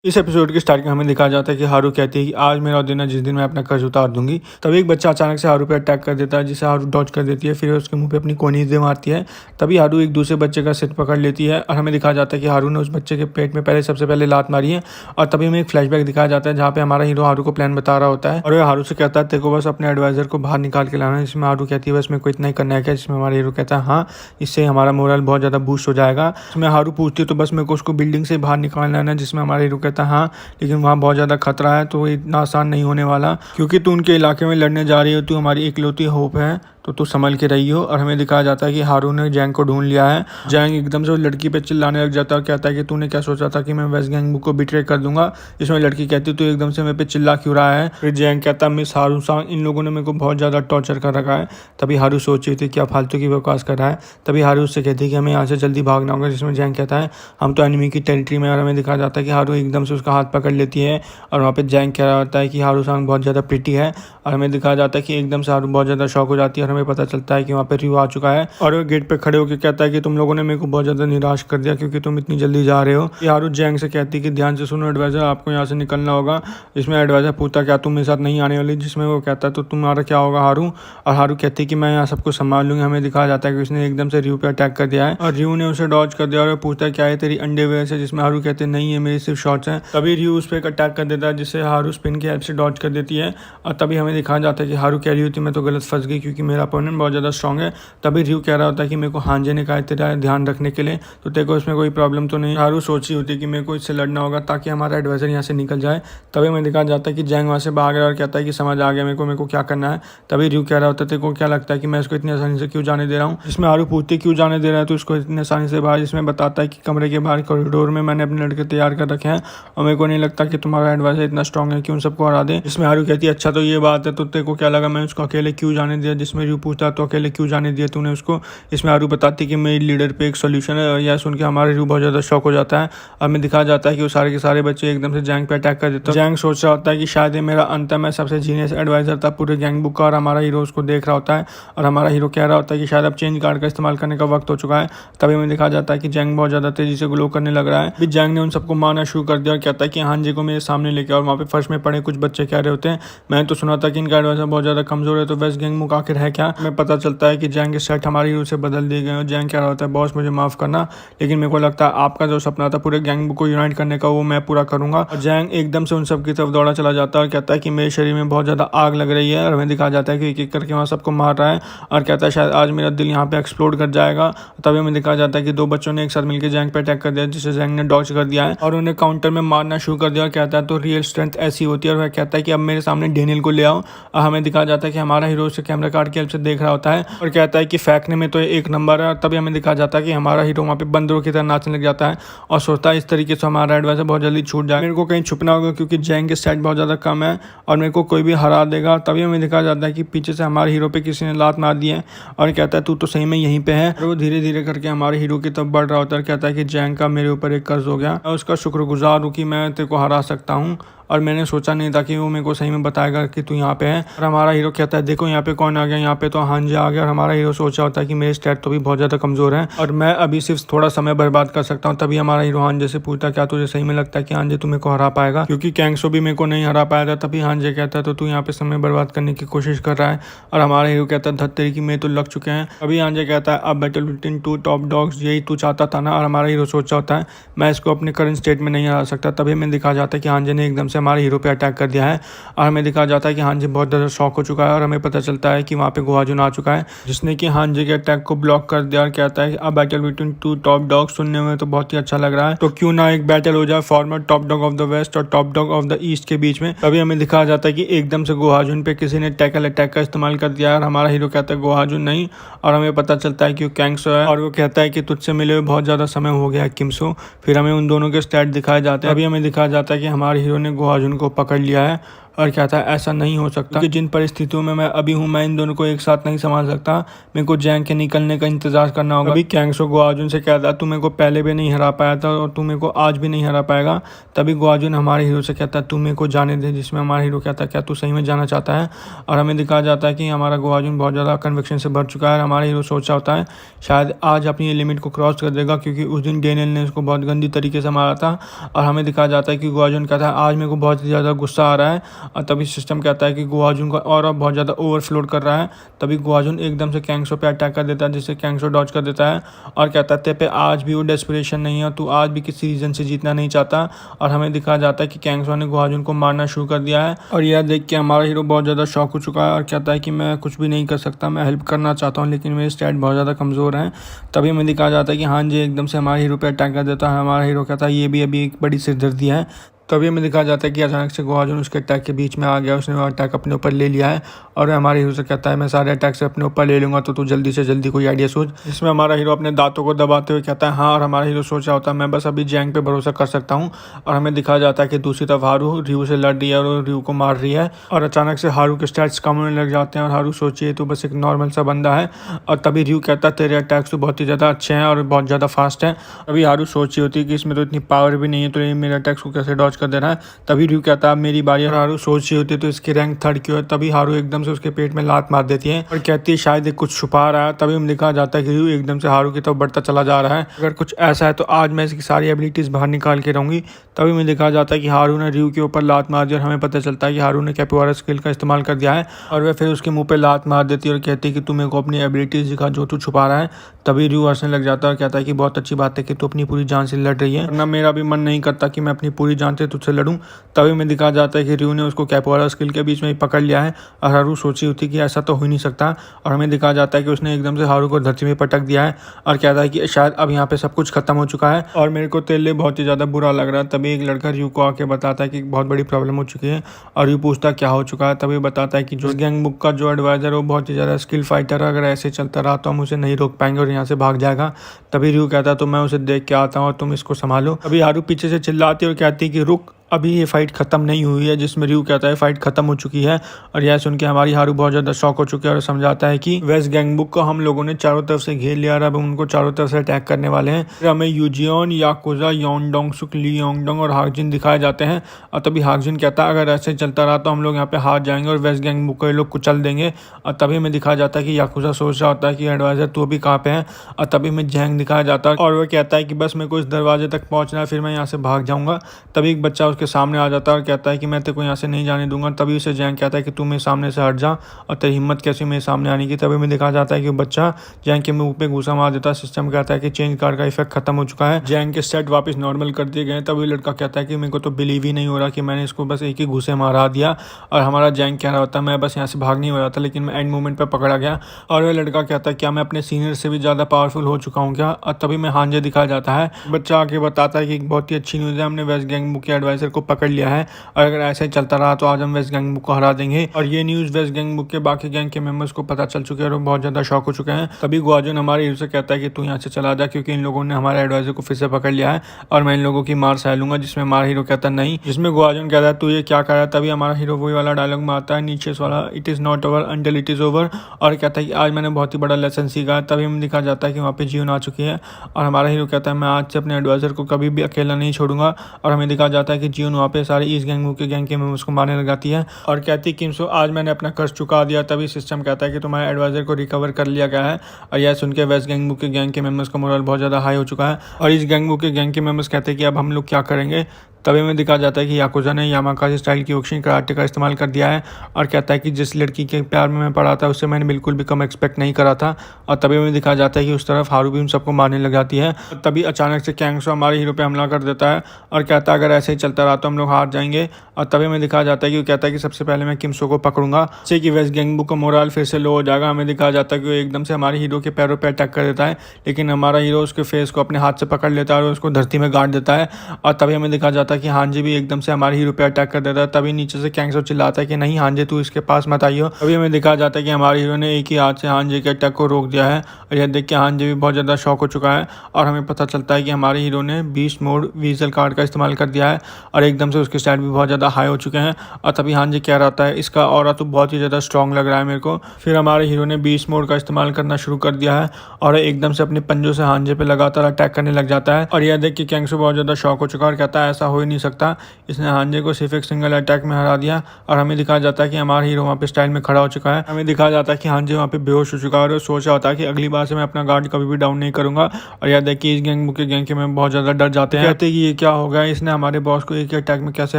इस एपिसोड की स्टार्टिंग में हमें दिखाया जाता है कि हारू कहती है कि आज मेरा दिन है जिस दिन मैं अपना कर्ज उतार दूंगी। तभी एक बच्चा अचानक से हारू पे अटैक कर देता है जिसे हारू डॉज कर देती है, फिर उसके मुंह पे अपनी कोनीज दे मारती है। तभी हारू एक दूसरे बच्चे का सिर पकड़ लेती है और हमें दिखाया जाता है कि हारू ने उस बच्चे के पेट में सबसे पहले लात मारी है। और तभी हमें एक फ्लैशबैक दिखाया जाता है जहाँ पे हमारा हीरो हारू को प्लान बता रहा होता है और वह हारू से कहता है तेरे को बस अपने एडवाइजर को बाहर निकाल के लाना है। जिसमें हारू कहती है बस मेरे को इतना ही करना है क्या, जिसमें हमारा हीरो कहता है हाँ, इससे हमारा मोरल बहुत ज़्यादा बूस्ट हो जाएगा। इसमें हारू पूछती है तो बस मेरे को उसको बिल्डिंग से बाहर निकालना है, जिसमें हमारा हीरो कहता है हाँ, लेकिन वहाँ बहुत ज़्यादा खतरा है तो इतना आसान नहीं होने वाला, क्योंकि तू उनके इलाके में लड़ने जा रही हो, तू हमारी इकलौती होप है, तो तू संभल के रही हो। और हमें दिखाया जाता है कि हारू ने जैंग को ढूंढ लिया है। जैंग एकदम से उस लड़की पे चिल्लाने लग जाता है और कहता है कि तूने क्या सोचा था कि मैं वेस्ट गैंग को बिट्रे कर दूंगा। इसमें लड़की कहती है तू एकदम से मेरे पे चिल्ला क्यों रहा है। फिर जैंग कहता है मिस हारू सांग, इन लोगों ने मेरे को बहुत ज़्यादा टॉर्चर कर रखा है। तभी हारू सोच रही थी क्या फालतू की बकवास कर रहा है। तभी हारू उससे कहती है कि हमें यहाँ से जल्दी भागना होगा, जिसमें जैंग कहता है हम तो एनिमी की टेरिटरी में। और हमें दिखाया जाता है कि हारू एकदम से उसका हाथ पकड़ लेती है और वहाँ पे जैंग कह रहा होता है कि हारू सांग बहुत ज़्यादा प्रिटी है। और हमें दिखाया जाता है कि एकदम से हारू बहुत ज़्यादा शॉक हो जाती है और हमें पता चलता है कि वहाँ पे रियो आ चुका है और वो गेट पे खड़े होकर कहता है कि तुम लोगों ने मेरे को बहुत ज़्यादा निराश कर दिया क्योंकि तुम इतनी जल्दी जा रहे हो। ये हारू जैंग से कहती है कि ध्यान से सुनो एडवाइजर, आपको यहाँ से निकलना होगा। इसमें एडवाइजर पूछता क्या तुम मेरे साथ नहीं आने वाली, जिसमें वो कहता है तो तुम्हारा क्या होगा हारू। और हारू कहती है कि मैं यहाँ सबको संभाल लूंगी। हमें दिखाया जाता है कि उसने एकदम से रियो पे अटैक कर दिया है और रियो ने उसे डॉज कर दिया और पूछता है क्या है तेरी अंडरवेयर से, जिसमें हारू कहते हैं नहीं है मेरी सिर्फ शॉर्ट्स हैं। तभी रियो उस पर एक अटैक कर देता है जिससे हारू स्पिन की हेल्प से डॉज कर देती है। और तभी हमें दिखाया जाता है कि हारू कह रही होती मैं तो गलत फंस गई क्योंकि मेरा अपोनेंट बहुत ज़्यादा स्ट्रॉन्ग है। तभी रियो कह रहा होता है कि मेरे को हांजे ने कहा तेरा ध्यान रखने के लिए, तो तेरे को इसमें कोई प्रॉब्लम तो नहीं। हारू सोच रही होती है कि मेरे को इससे लड़ना होगा ताकि हमारा एडवाइजर यहाँ से निकल जाए। तभी हमें दिखाया जाता है कि जैंग वहाँ से भाग रहा है और कहता है कि समझ आ गया मेरे को क्या करना है। तभी रियो कह रहा होता है तेरे को क्या लगता है कि मैं इसको इतनी आसानी से क्यों जाने दे रहा हूँ। इसमें हारू पूछती क्यों जाने दे रहा है तो इसको इतनी आसानी से बाहर। इसमें बताता है कि कमरे के बाहर कॉरिडोर में मैंने अपने लड़के तैयार कर रखे हैं और मेरे को नहीं लगता कि तुम्हारा एडवाइजर इतना स्ट्रॉन्ग है कि उन सबको हरा दे। इसमें हारू कहती है अच्छा तो ये बात है, तो तेरे को क्या लगा मैं उसको अकेले क्यों जाने दिया। जिसमें रियो पूछता तो अकेले क्यों जाने दिया तूने उसको। इसमें हारू बताती कि मेरी लीडर पे एक सोल्यूशन है और यह सुन के हमारा रियो बहुत ज़्यादा शॉक हो जाता है। और हमें दिखाया जाता है कि वो सारे के सारे बच्चे एकदम से जैंग पे अटैक कर देते हैं। जैंग सोच रहा होता है कि शायद ये मेरा अंत है, मैं सबसे जीनियस एडवाइजर था पूरे गैंग बुक का। और हमारा हीरो उसको देख रहा होता है और हमारा हीरो कह रहा होता है कि शायद अब चेंज कार्ड का इस्तेमाल करने का वक्त हो चुका है। तभी हमें दिखाया जाता है कि जैंग बहुत ज़्यादा तेजी से ग्लो करने लग रहा है। फिर जैंग ने उन सबको मारना शुरू कर दिया और कहता है कि हांजे को मेरे सामने लेके और वहाँ पे फर्श में पड़े कुछ बच्चे कह रहे होते हैं मैंने तो सुना था कि इनका एडवाइजर बहुत ज़्यादा कमजोर है, तो वेस्ट गैंग बुक आखिर है क्या। हमें पता चलता है कि जैंग के सेट हमारे हीरो से बदल दिए गए और जैंग कह रहा होता है बॉस मुझे माफ़ करना, लेकिन मेरे को लगता है आपका जो सपना था पूरे गैंग को यूनाइट करने का वो मैं पूरा करूंगा। और जैंग एकदम से उन सब की तरफ दौड़ा चला जाता है और कहता है कि मेरे शरीर में बहुत ज़्यादा आग लग रही है। और हमें दिखाया जाता है कि एक एक करके वहाँ सबको मार रहा है और कहता है शायद आज मेरा दिल यहाँ पे एक्सप्लोड कर जाएगा। तभी हमें दिखाया जाता है कि दो बच्चों ने एक साथ मिलकर जैंग पे अटैक कर दिया जिसे जैंग ने डॉज कर दिया है और उन्हें काउंटर में मारना शुरू कर दिया। और कहता है तो रियल स्ट्रेंथ ऐसी होती है। और वह कहता है कि अब मेरे सामने डेनियल को ले आओ। और हमें दिखाया जाता है कि हमारा हीरो उसे कैमरा कार्ड की हेल्प से देख रहा होता है और कहता है कि फेंकने में तो एक नंबर है। और तभी हमें दिखाया जाता है कि हमारा हीरो वहाँ पे बंदरों की तरह नाचने लग जाता है और सोचता है इस तरीके से हमारा एडवाइजर बहुत जल्दी छूट जाए, मेरे को कहीं छुपना होगा क्योंकि जैंग के सेट बहुत ज़्यादा कम है और मेरे को कोई भी हरा देगा। तभी हमें दिखाया जाता है कि पीछे से हमारे हीरो पे किसी ने लात मार दी है और कहता है तू तो सही में यहीं पे है। और वो धीरे धीरे करके हमारे हीरो की तरफ बढ़ रहा होता है। कहता है कि जैंग का मेरे ऊपर एक कर्ज हो गया, मैं उसका शुक्रगुजार हूँ कि मैं तेरे को हरा सकता हूँ और मैंने सोचा नहीं था कि वो मेरे को सही में बताएगा कि तू यहाँ पे है। और हमारा हीरो कहता है देखो यहाँ पे कौन आ गया, यहाँ पे तो हांजे आ गया। और हमारा हीरो सोचा होता है कि मेरे स्टैट तो भी बहुत ज़्यादा कमज़ोर है और मैं अभी सिर्फ थोड़ा समय बर्बाद कर सकता हूँ। तभी हमारा हीरो हांजे से पूछता क्या तुझे सही में लगता है कि हांजे तू मेरे को हरा पाएगा, क्योंकि कैंगसो भी मेरे को नहीं हरा पाया था। तभी हांजे कहता है तो तू यहाँ पे समय बर्बाद करने की कोशिश कर रहा है। और हमारा हीरो कहता है धत्तेरी की मैं तो लग चुके हैं। अभी हांजे कहता है अब battle between two top dogs यही तू चाहता था ना। और हमारा हीरो सोचा होता है मैं इसको अपने करंट स्टेट में नहीं हरा सकता। तभी हमें दिखा जाता है कि हांजे ने एकदम से हमारे हीरो पे अटैक कर दिया है और हमें दिखाया जाता है कि हांजे बहुत ज़्यादा शॉक हो चुका है। और हमें पता चलता है कि वहाँ पे गुहाजुन आ चुका है जिसने कि हांजे के अटैक को ब्लॉक कर दिया और कहता है अब battle between two top dog सुनने में तो बहुत ही अच्छा लग रहा है, तो क्यों ना एक बैटल हो जाए former top dog of the west और top dog of the east के बीच में। तभी हमें दिखाया जाता है कि एकदम से गुहाजुन पे किसी ने टैकल अटैक का इस्तेमाल कर दिया है और हमारा हीरो कहता है गुहाजुन नहीं। और हमें पता चलता है कि वो कैंगसो है और वो कहता है कि तुझसे मिले हुए बहुत ज़्यादा समय हो गया है किमसो। फिर हमें उन दोनों के स्टैट दिखाए जाते हैं। अभी हमें दिखाया जाता है कि हमारे हीरो ने गुहाजुन को पकड़ लिया है और कहता है ऐसा नहीं हो सकता कि जिन परिस्थितियों में मैं अभी हूँ मैं इन दोनों को एक साथ नहीं संभाल सकता, मेरे को जैंग के निकलने का इंतजार करना होगा। अभी कैंगसो गुआजुन से कहता है तू मेरे को पहले भी नहीं हरा पाया था और तू मेरे को आज भी नहीं हरा पाएगा। तभी गुआजुन हमारे हीरो से कहता है तू मेरे को जाने दे, जिसमें हमारा हीरो कहता है क्या तू सही में जाना चाहता है। और हमें दिखाया जाता है कि हमारा गुआजुन बहुत ज़्यादा कन्विक्शन से भर चुका है। हमारा हीरो सोचा होता है शायद आज अपनी लिमिट को क्रॉस कर देगा, क्योंकि उस दिन डेनियल ने उसको बहुत गंदी तरीके से मारा था। और हमें दिखाया जाता है कि गुआजुन कहता है आज मेरे को बहुत ज़्यादा गुस्सा आ रहा है। और तभी सिस्टम कहता है कि गुआजुन का ऑरा बहुत ज़्यादा ओवरफ्लोड कर रहा है। तभी गुआजुन एकदम से कैंगसो पे अटैक कर देता है, जिससे कैंगसो डॉज कर देता है और कहता है तेरे पे आज भी वो डेस्परेशन नहीं है, तू आज भी किसी रीजन से जीतना नहीं चाहता। और हमें दिखाया जाता है कि कैंगसो ने गुआजुन को मारना शुरू कर दिया है। और यह देख के हमारा हीरो बहुत ज़्यादा शॉक हो चुका है और कहता है कि मैं कुछ भी नहीं कर सकता, मैं हेल्प करना चाहता हूँ लेकिन मेरे स्टैट बहुत ज़्यादा कमज़ोर हैं। तभी हमें दिखाया जाता है कि हाँ जी एकदम से हमारे हीरो पे अटैक कर देता है। हमारा हीरो कहता है ये भी अभी एक बड़ी सिरदर्दी है। तभी हमें दिखाया जाता है कि अचानक से गुआजुन उसके अटैक के बीच में आ गया, उसने वो अटैक अपने ऊपर ले लिया है। और हमारे हीरो से कहता है मैं सारे अटैक से अपने ऊपर ले लूँगा, तो तू जल्दी से जल्दी कोई आइडिया सोच। इसमें हमारा हीरो अपने दांतों को दबाते हुए कहता है हाँ। और हमारा हीरो सोच रहा होता है मैं बस अभी जैंग पे भरोसा कर सकता हूँ। और हमें दिखाया जाता है कि दूसरी तरफ हारू रियू से लड़ रही है और रियू को मार रही है। और अचानक से हारू के स्टैट्स कम होने लग जाते हैं और हारू सोचिए तो बस एक नॉर्मल सा बंदा है। और तभी रियू कहता है तेरे अटैक्स तो बहुत ही ज़्यादा अच्छे हैं और बहुत ज़्यादा फास्ट हैं। अभी हारू सोची होती है कि इसमें तो इतनी पावर भी नहीं है, तो ये मेरे अटैक्स को कैसे डॉज कर दे रहा है। तभी रियू कहता है मेरी बारी। और हारू सोच रही होती है तो इसकी रैंक 3rd क्यों है। तभी हारू एकदम से उसके पेट में लात मार देती है और कहती है शायद कुछ छुपा रहा है। तभी हम दिखा जाता है कि रियू एकदम से हारू की तरफ बढ़ता चला जा रहा है। अगर कुछ ऐसा है तो आज मैं इसकी सारी एबिलिटीज बाहर निकाल के रहूंगी। तभी हमें दिखा जाता है कि हारू ने रियू के ऊपर लात मार दी और हमें पता चलता है कि हारू ने कैपोरा स्किल का इस्तेमाल कर दिया है। और वह फिर उसके मुंह पे लात मार देती है और कहती है कि तू मेरे को अपनी एबिलिटीज दिखा जो तू छुपा रहा है। तभी रियू हंसने लग जाता है और कहता है कि बहुत अच्छी बात है कि तू अपनी पूरी जान से लड़ रही है, वरना मेरा भी मन नहीं करता कि मैं अपनी पूरी जान से तुझसे लड़ूं। तभी हमें दिखा जाता है कि रियू ने उसको कैपोरा स्किल के बीच में ही पकड़ लिया है। और हारू सोची होती कि ऐसा तो हो ही नहीं सकता। और हमें दिखाया जाता है कि उसने एकदम से हारू को धरती में पटक दिया है और कहता है कि शायद अब यहाँ पे सब कुछ खत्म हो चुका है और मेरे को तेरे लिए बहुत ही ज़्यादा बुरा लग रहा है। तभी एक लड़का रियू को आके बताता है कि बहुत बड़ी प्रॉब्लम हो चुकी है। और रियू पूछता क्या हो चुका है। तभी बताता है कि जो गैंगबुक का जो एडवाइजर है वो बहुत ही ज़्यादा स्किल फाइटर है, अगर ऐसे चलता रहा तो हम उसे नहीं रोक पाएंगे और यहाँ से भाग जाएगा। तभी रियू कहता है तो मैं उसे देख के आता हूँ और तुम इसको संभालो। अभी हारू पीछे से चिल्लाती है और कहती है कि रुक, अभी ये फाइट खत्म नहीं हुई है। जिसमें रियू कहता है फाइट खत्म हो चुकी है। और यह सुन के हमारी हारू बहुत ज़्यादा शॉक हो चुकी है और समझाता है कि वेस्ट गैंगबुक को हम लोगों ने चारों तरफ से घेर लिया और अब उनको चारों तरफ से अटैक करने वाले हैं। फिर हमें यूजियन, याकुजा, योंगडोंग, सुक, ली योंगडोंग और हाकजिन दिखाए जाते हैं। और तभी हाकजिन कहता है अगर ऐसे चलता रहा तो हम लोग यहाँ पे हार जाएंगे और वेस्ट गैंगबुक को ये लोग कुचल देंगे। और तभी हमें दिखाया जाता है कि याकुजा सोच रहा होता है कि एडवाइजर तू अभी कहाँ पे है। और तभी हमें जैंग दिखाया जाता है और वह कहता है कि बस मेरे को इस दरवाजे तक पहुँचना है, फिर मैं यहाँ से भाग जाऊँगा। तभी एक बच्चा उसके सामने आ जाता है और कहता है कि मैं तेरे को यहाँ से नहीं जाने दूंगा। तभी उसे जैंग कहता है कि तू मेरे सामने से हट जा और तेरी हिम्मत कैसे मेरे सामने आने की। तभी में दिखा जाता है कि वो बच्चा जैंग के मुंह पे घूसा मार देता है। सिस्टम कहता है कि चेंज कार्ड का इफेक्ट खत्म हो चुका है, जैंग के सेट वापस नॉर्मल कर दिए गए। तभी लड़का कहता है कि मेरे को तो बिलीव ही नहीं हो रहा कि मैंने इसको बस एक ही घूसे मारा दिया। और हमारा जैंग कह रहा होता है मैं बस यहाँ से भाग नहीं हो रहा था, लेकिन मैं एंड मोमेंट पर पकड़ा गया। और वह लड़का कहता है क्या मैं अपने सीनियर से भी ज़्यादा पावरफुल हो चुका हूँ क्या। और तभी मैं हांजे दिखाया जाता है। बच्चा आके बताता है कि बहुत ही अच्छी न्यूज़ है, हमने वेस्ट गैंगबुक के एडवाइजर को पकड़ लिया है और अगर ऐसे चलता रहा तो आज हम वेस्ट गैंगबुक को हरा देंगे। और ये न्यूज़ वेस्ट गैंगबुक के बाकी गैंग के मेंबर्स को पता चल चुके हैं और बहुत ज़्यादा शॉक हो चुके हैं। तभी गुआजुन हमारे हीरो से कहता है कि तू यहाँ से चला जा, क्योंकि इन लोगों ने हमारे एडवाइजर को फिर से पकड़ लिया है और मैं इन लोगों की मार सह लूंगा। जिसमें हमारा हीरो कहता है नहीं, जिसमें गुआजुन कहता है तू ये क्या कर रहा है। तभी हमारा हीरो वही वाला डायलॉग में आता है नीचे वाला, it is not over until it is over. और कहता है कि आज मैंने बहुत ही बड़ा लेसन सीखा है। तभी हमें दिखा जाता है कि वहाँ पे जीवन आ चुकी है और हमारा हीरो कहता है मैं आज से अपने एडवाइजर को कभी भी अकेला नहीं छोड़ूंगा। और हमें दिखा जाता है कि जीवन वहाँ पे सारे ईस्ट गैंगबुक के गैंग के मेंबर्स को मारने लग जाती है और कहती है किमसो आज मैंने अपना कर्ज चुका दिया। तभी सिस्टम कहता है कि तुम्हारे एडवाइजर को रिकवर कर लिया गया है। और यह सुन के वेस्ट गैंगबुक के गैंग के मेंबर्स का मोरल बहुत ज़्यादा हाई हो चुका है और इस गैंगबुक के गैंग के मेंबर्स कहते हैं कि अब हम लोग क्या करेंगे। तभी हमें दिखा जाता है कि याकुजा ने यामाकाजी स्टाइल की ओक्शिन कराटे का इस्तेमाल कर दिया है और कहता है कि जिस लड़की के प्यार में मैं पड़ा था उससे मैंने बिल्कुल भी कम एक्सपेक्ट नहीं करा था। और तभी हमें दिखा जाता है कि उस तरफ हारू भी उन सबको मारने लग जाती है। तभी अचानक से कैंगसो हमारे हीरो पे हमला कर देता है और कहता है अगर ऐसे ही चलता रहा तो हम लोग हार जाएंगे। और तभी हमें दिखा जाता है कि वो कहता है कि सबसे पहले मैं किमसो को पकड़ूंगा, जिससे कि वेस्ट गैंगबुक का मोरल फिर से लो हो जाएगा। हमें दिखा जाता है कि वो एकदम से हमारे हीरो के पैरों पर अटैक कर देता है, लेकिन हमारा हीरो उसके फेस को अपने हाथ से पकड़ लेता है और उसको धरती में गाड़ देता है। और तभी हमें दिखा जाता है होता कि हांजे भी एकदम से हमारे हीरो पे अटैक कर देता है। तभी नीचे से कैंगसो चिल्लाता है कि नहीं हांजे तू इसके पास मत आइयो। अभी हमें दिखाया जाता है कि हमारे हीरो ने एक ही हाथ से हांजे के अटैक को रोक दिया है और यह देख के हांजे भी बहुत ज़्यादा शॉक हो चुका है और हमें पता चलता है कि हमारे हीरो ने बीस्ट मोड वीजल कार्ड का इस्तेमाल कर दिया है और एकदम से उसके स्टैट भी बहुत ज़्यादा हाई हो चुके हैं। और तभी हांजे कह रहा था इसका ऑरा तो बहुत ही ज़्यादा स्ट्रॉन्ग लग रहा है मेरे को। फिर हमारे हीरो ने बीस्ट मोड का इस्तेमाल करना शुरू कर दिया है और एकदम से अपने पंजों से हांजे पे लगातार अटैक करने लग जाता है। और यह देख के कैंगसो बहुत ज़्यादा शॉक हो चुका है और कहता है ऐसा हो ही नहीं सकता, इसने हांजे को सिर्फ एक सिंगल अटैक में हरा दिया। और हमें दिखाया जाता है कि हमारा हीरो वहाँ पे स्टाइल में खड़ा हो चुका है। हमें दिखाया जाता है कि हांजे वहाँ पे बेहोश हो चुका है और सोच रहा होता है कि अगली बार से मैं अपना गार्ड कभी भी डाउन नहीं करूंगा। और यह देख के इस गैंग के गैंग के में बहुत ज़्यादा डर जाते हैं, कहते हैं कि ये क्या हो गया, इसने हमारे बॉस को एक अटैक में कैसे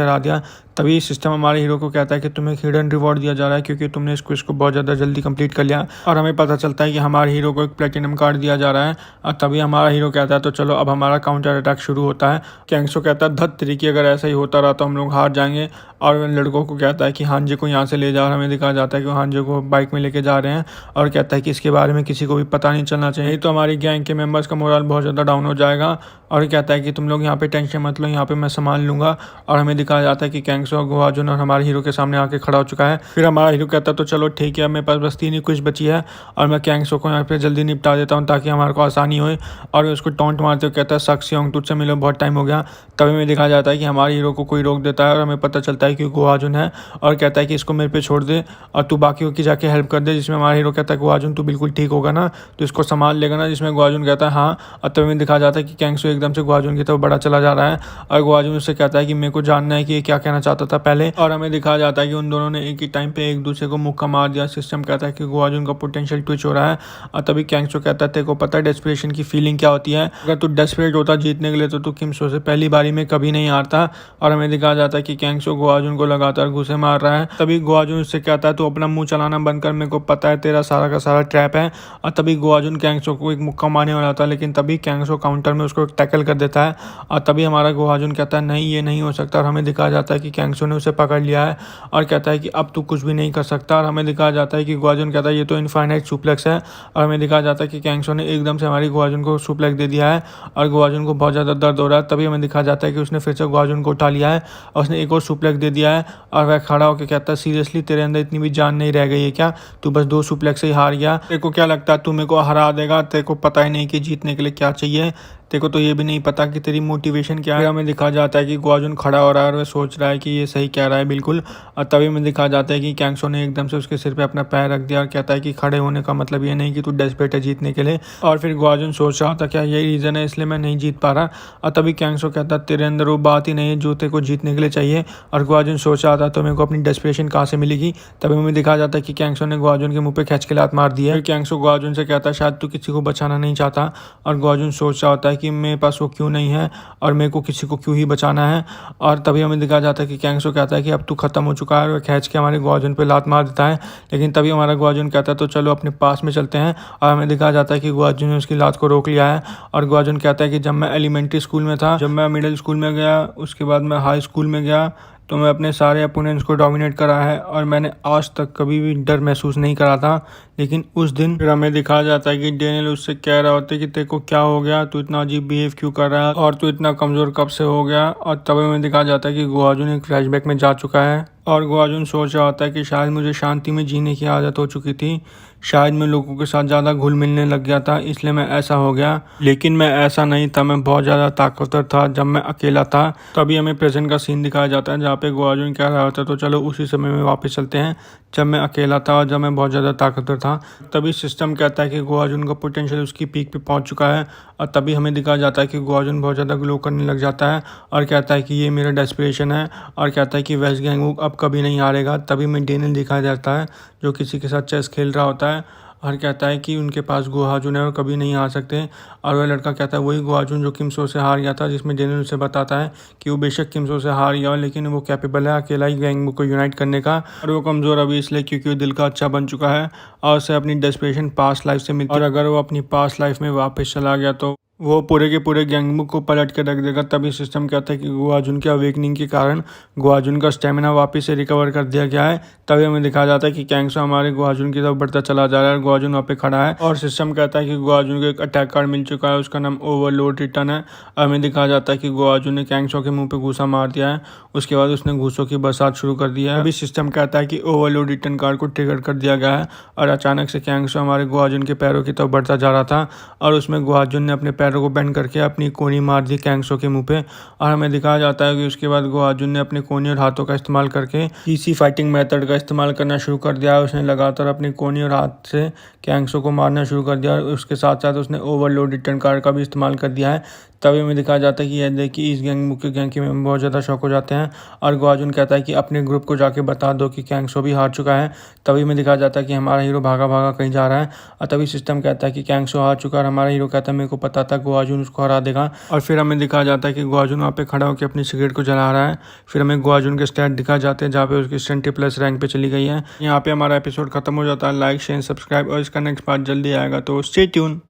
हरा दिया। तभी सिस्टम हमारे हीरो को कहता है कि तुम्हें एक हिडन रिवॉर्ड दिया जा रहा है क्योंकि तुमने इस क्विज को बहुत ज़्यादा जल्दी कंप्लीट कर लिया। और हमें पता चलता है कि हमारे हीरो को एक प्लेटिनम कार्ड दिया जा रहा है। और तभी हमारा हीरो कहता है तो चलो अब हमारा काउंटर अटैक शुरू होता है। कैंगसो कहता है धत तरीके अगर ऐसा ही होता रहा तो हम लोग हार जाएंगे। और लड़कों को कहता है कि हांजे को यहाँ से ले जा। हमें दिखाया जाता है कि हांजे को बाइक में लेके जा रहे हैं और कहता है कि इसके बारे में किसी को भी पता नहीं चलना चाहिए, तो हमारी गैंग के मेंबर्स का मोरल बहुत ज़्यादा डाउन हो जाएगा। और कहता है कि तुम लोग यहाँ पे टेंशन मत लो, यहाँ पे मैं संभाल लूंगा। और हमें दिखाया जाता है कि कैंगसो गोहाजुन और हमारे हीरो के सामने आके खड़ा हो चुका है। फिर हमारा हीरो कहता है तो चलो ठीक है, मेरे पास बस 3 ही कुछ बची है और मैं कैंगसो को यहाँ पे जल्दी निपटा देता हूँ ताकि हमारे को आसानी हो। और उसको टॉन्ट मारते हुए कहता है सक्सियोंग तुझसे मिलो बहुत टाइम हो गया। तभी हमें दिखाया जाता है कि हमारे हीरो को कोई रोक देता है और हमें पता चलता है कि गोहाजुन है और कहता है कि इसको मेरे पे छोड़ दे और तू बाकियों की जाके हेल्प कर दे। जिसमें हमारा हीरो कहता है गोहाजुन तू बिल्कुल ठीक होगा ना, तो इसको संभाल लेगा ना। जिसमें गोहाजुन कहता है हाँ। और तभी हमें दिखाया जाता है कि कैंगसो एकदम से गोहाजुन की तरफ बड़ा चला जा रहा है और गोहाजुन उससे कहता है कि मेरे को जानना है कि ये क्या कहना चाहता था पहले। और हमें दिखाया जाता है कि उन दोनों ने एक ही टाइम पे एक दूसरे को मुक्का मार दिया। सिस्टम कहता है कि गोहाजुन का पोटेंशियल ट्विच हो रहा है। और तभी कैंगसो कहता है तेरे को पता है डेस्परेशन की फीलिंग क्या होती है, अगर तू डेस्परेट होता जीतने के लिए तो तू किमसो से पहली बारी में कभी नहीं हारता। और हमें दिखाया जाता है कि कैंगसो गोहाजुन को लगातार घुसे मार रहा है। तभी गोहाजुन उससे कहता है तू अपना मुंह चलाना बंद कर, मेरे को पता है तेरा सारा का सारा ट्रैप है। और तभी गोहाजुन कैंगसो को एक मुक्का मारने वाला था लेकिन तभी कैंगसो काउंटर में उसको टैकल कर देता है। और तभी हमारा गोहाजुन कहता है नहीं ये नहीं हो सकता। और हमें दिखाया जाता है कि कैंगसो ने उसे पकड़ लिया है और कहता है कि अब तू कुछ भी नहीं कर सकता। और हमें दिखाया जाता है कि गोहाजुन कहता है ये तो इनफाइनाइट सुप्लेक्स है। और हमें दिखाया जाता है कि कैंगसो ने एकदम से हमारी गोहाजुन को सुप्लेक्स दे दिया है और गोहाजुन को बहुत ज़्यादा दर्द हो रहा है। तभी हमें दिखाया जाता है कि उसने फिर से गोहाजुन को उठा लिया है और उसने एक और सुप्लेक्स दे दिया है। और वह खड़ा होकर कहता है सीरियसली तेरे अंदर इतनी भी जान नहीं रह गई है क्या, तू बस 2 सुप्लेक्स से ही हार गया, तेरे को क्या लगता है तू मेरे को हरा देगा, तेरे को पता ही नहीं कि जीतने के लिए क्या चाहिए, तेरे को तो ये भी नहीं पता कि तेरी मोटिवेशन क्या है। हमें दिखा जाता है कि गोहाजुन खड़ा हो रहा है और वह सोच रहा है कि ये सही कह रहा है बिल्कुल। और तभी हमें दिखा जाता है कि कैंगसो ने एकदम से उसके सिर पे अपना पैर रख दिया और कहता है कि खड़े होने का मतलब ये नहीं कि तू डेस्परेट है जीतने के लिए। और फिर गोहाजुन सोच रहा था क्या यही रीज़न है इसलिए मैं नहीं जीत पा रहा। और तभी कैंगसो कहता है तेरे अंदर वो बात ही नहीं है जो तेरे को जीतने के लिए चाहिए। और गोहाजुन सोच रहा था तो मेरे को अपनी डेस्परेशन कहाँ से मिलेगी। तभी हमें दिखा जाता है कि कैंगसो ने गोहाजुन के मुंह पे खींच के लात मार दी है। कैंगसो गोहाजुन से कहता है शायद तू किसी को बचाना नहीं चाहता। और गोहाजुन सोच रहा होता है कि मेरे पास वो क्यों नहीं है और मेरे को किसी को क्यों ही बचाना है। और तभी हमें दिखाया जाता है कि कैंगसो कहता है कि अब तू खत्म हो चुका है और खींच के हमारे गोहाजुन पे लात मार देता है। लेकिन तभी हमारा गोहाजुन कहता है तो चलो अपने पास में चलते हैं। और हमें दिखाया जाता है कि गोहाजुन ने उसकी लात को रोक लिया है। और गोहाजुन कहता है कि जब मैं एलिमेंट्री स्कूल में था, जब मैं मिडिल स्कूल में गया, उसके बाद मैं हाई स्कूल में गया तो मैं अपने सारे अपोनेंट्स को डोमिनेट करा है और मैंने आज तक कभी भी डर महसूस नहीं करा था। लेकिन उस दिन फिर हमें दिखाया जाता है कि डेनियल उससे कह रहा होता है कि तेरे को क्या हो गया, तू इतना अजीब बिहेव क्यों कर रहा है और तू इतना कमज़ोर कब से हो गया। और तभी हमें दिखाया जाता है कि गोहाजुन एक फ्लैशबैक में जा चुका है और गोहाजुन सोच रहा होता है कि शायद मुझे शांति में जीने की आदत हो चुकी थी, शायद मैं लोगों के साथ ज़्यादा घुल मिलने लग गया था इसलिए मैं ऐसा हो गया। लेकिन मैं ऐसा नहीं था, मैं बहुत ज़्यादा ताकतवर था जब मैं अकेला था। तभी हमें प्रेजेंट का सीन दिखाया जाता है जहाँ पे गोहाजुन कह रहा होता है तो चलो उसी समय में वापस चलते हैं जब मैं अकेला था और जब मैं बहुत ज़्यादा ताकतवर था। तभी सिस्टम कहता है कि गोहाजुन का पोटेंशियल उसकी पीक पे पहुंच चुका है। और तभी हमें दिखाया जाता है कि गोहाजुन बहुत ज़्यादा ग्लो करने लग जाता है और कहता है कि ये मेरा डेस्परेशन है और कहता है कि वेस्ट गैंगवुक अब कभी नहीं हारेगा। तभी में डेनियल दिखाया जाता है जो किसी के साथ चेस खेल रहा होता है और कहता है कि उनके पास गोहाजुन है और कभी नहीं हार सकते। और वह लड़का कहता है वही गोहाजुन जो किमसो से हार गया था, जिसमें डेनियल उसे बताता है कि वो बेशक किमसो से हार गया हो लेकिन वो कैपेबल है अकेला ही गैंगवुक को यूनाइट करने का। और वो कमज़ोर अभी इसलिए क्योंकि वो दिल का अच्छा बन चुका है और उसे अपनी डेस्परेशन पास्ट लाइफ से मिलती है और अगर वो अपनी पास्ट लाइफ में वापस चला गया तो वो पूरे के पूरे गैंगबुक को पलट के रख देगा। तभी सिस्टम कहता है कि गोआजुन के अवेकनिंग के कारण गोआजुन का स्टेमिना वापस से रिकवर कर दिया गया है। तभी हमें दिखाया जाता है कि कैंगसो हमारे गोआजुन की तरफ बढ़ता चला जा रहा है। गोआजुन वहाँ पे खड़ा है और सिस्टम कहता है कि गोआजुन को एक अटैक कार्ड मिल चुका है, उसका नाम ओवरलोड रिटर्न है। हमें दिखाया जाता है कि गोआजुन ने कैंगसो के मुंह पे घूसा मार दिया है। उसके बाद उसने घूसों की बरसात शुरू कर दी है। अभी सिस्टम कहता है कि ओवरलोड रिटर्न कार्ड को ट्रिगर कर दिया गया है और अचानक से कैंगसो हमारे गोआजुन के पैरों की तरफ बढ़ता जा रहा था और उसमें गोआजुन ने अपने पैरों को बेंड करके अपनी कोनी मार दी कैंगसो के मुंह पे। और हमें दिखाया जाता है कि उसके बाद गोआजुन ने अपने कोनी और हाथों का इस्तेमाल करके इसी फाइटिंग मेथड का इस्तेमाल करना शुरू कर दिया। उसने लगातार अपनी कोनी और हाथ से कैंगसो को मारना शुरू कर दिया और उसके साथ साथ उसने ओवरलोड रिटर्न कार्ड का भी इस्तेमाल कर दिया है। तभी हमें दिखाया जाता है कि यह देखिए इस गैंग मुख्य गैंग के मेंबर बहुत ज़्यादा शौक हो जाते हैं और गोआजुन कहता है कि अपने ग्रुप को जाके बता दो कि कैंगसो भी हार चुका है। तभी हमें दिखाया जाता है कि हमारा हीरो भागा भागा कहीं जा रहा है और तभी सिस्टम कहता है कि कैंगसो हार चुका है और हमारा हीरो कहता है मेरे को पता था गोआजुन उसको हरा देगा। और फिर हमें दिखाया जाता है कि गोआजुन वहाँ पे खड़ा होकर अपनी सिगरेट को जला रहा है। फिर हमें गोआजुन के स्टैट दिखाए जाते हैं जहाँ पे उसकी स्ट्रेंथ प्लस रैंक पे चली गई है। यहाँ पे हमारा एपिसोड खत्म हो जाता है। लाइक शेयर सब्सक्राइब और इसका नेक्स्ट पार्ट जल्दी आएगा, तो स्टे ट्यून।